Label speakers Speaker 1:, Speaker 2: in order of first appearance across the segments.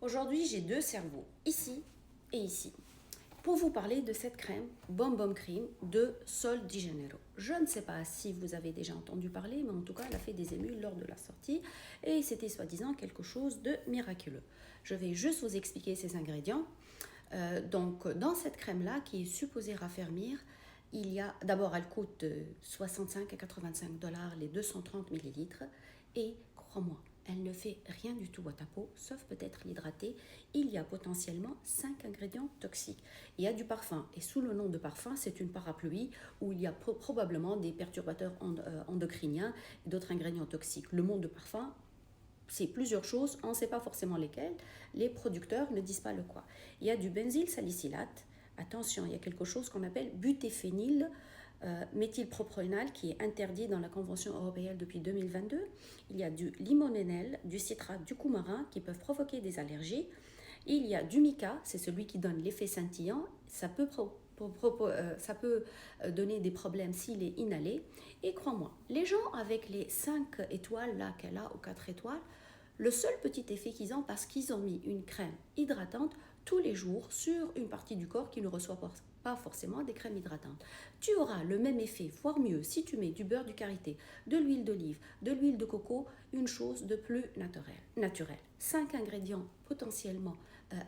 Speaker 1: Aujourd'hui, j'ai deux cerveaux, ici et ici, pour vous parler de cette crème Bom Bom Cream de Sol de Janeiro. Je ne sais pas si vous avez déjà entendu parler, mais en tout cas, elle a fait des émules lors de la sortie et c'était soi-disant quelque chose de miraculeux. Je vais juste vous expliquer ses ingrédients. Donc, dans cette crème-là, qui est supposée raffermir, il y a d'abord, elle coûte 65 à 85 dollars les 230 millilitres et crois-moi, elle ne fait rien du tout à ta peau, sauf peut-être l'hydrater. Il y a potentiellement 5 ingrédients toxiques. Il y a du parfum, et sous le nom de parfum, c'est une parapluie où il y a probablement des perturbateurs endocriniens et d'autres ingrédients toxiques. Le monde de parfum, c'est plusieurs choses, on ne sait pas forcément lesquelles. Les producteurs ne disent pas le quoi. Il y a du benzylsalicylate. Attention, il y a quelque chose qu'on appelle butéphényl méthylpropronal qui est interdit dans la Convention européenne depuis 2022. Il y a du limonène, du citrate, du coumarin qui peuvent provoquer des allergies. Il y a du mica, c'est celui qui donne l'effet scintillant. Ça peut donner des problèmes s'il est inhalé. Et crois-moi, les gens avec les 5 étoiles là qu'elle a ou 4 étoiles, le seul petit effet qu'ils ont, parce qu'ils ont mis une crème hydratante tous les jours sur une partie du corps qui ne reçoit pas forcément des crèmes hydratantes. Tu auras le même effet, voire mieux, si tu mets du beurre de karité, de l'huile d'olive, de l'huile de coco, une chose de plus naturelle. 5 ingrédients potentiellement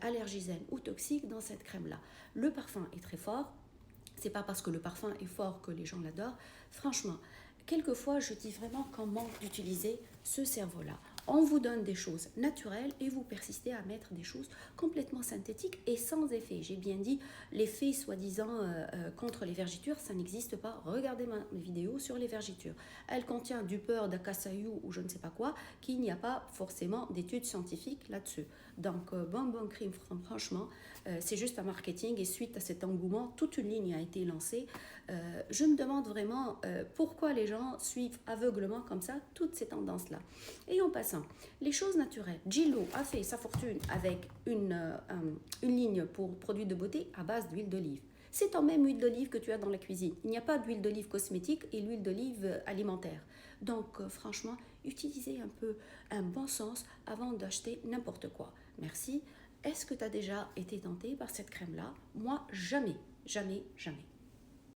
Speaker 1: allergisènes ou toxiques dans cette crème-là. Le parfum est très fort. C'est pas parce que le parfum est fort que les gens l'adorent. Franchement, quelquefois, je dis vraiment qu'on manque d'utiliser ce cerveau-là. On vous donne des choses naturelles et vous persistez à mettre des choses complètement synthétiques et sans effet. J'ai bien dit, l'effet soi-disant contre les vergitures, ça n'existe pas. Regardez ma vidéo sur les vergitures. Elle contient du beurre d'acaçaïou ou je ne sais pas quoi, qu'il n'y a pas forcément d'études scientifiques là-dessus. Donc, Bom Bom Cream, franchement, c'est juste un marketing et suite à cet engouement, toute une ligne a été lancée. Je me demande vraiment pourquoi les gens suivent aveuglement comme ça toutes ces tendances-là. Et en passant, les choses naturelles. Gillo a fait sa fortune avec une ligne pour produits de beauté à base d'huile d'olive. C'est en même huile d'olive que tu as dans la cuisine. Il n'y a pas d'huile d'olive cosmétique et l'huile d'olive alimentaire. Donc, franchement, utilisez un peu un bon sens avant d'acheter n'importe quoi. Merci. Est-ce que tu as déjà été tenté par cette crème-là? Moi, jamais, jamais, jamais.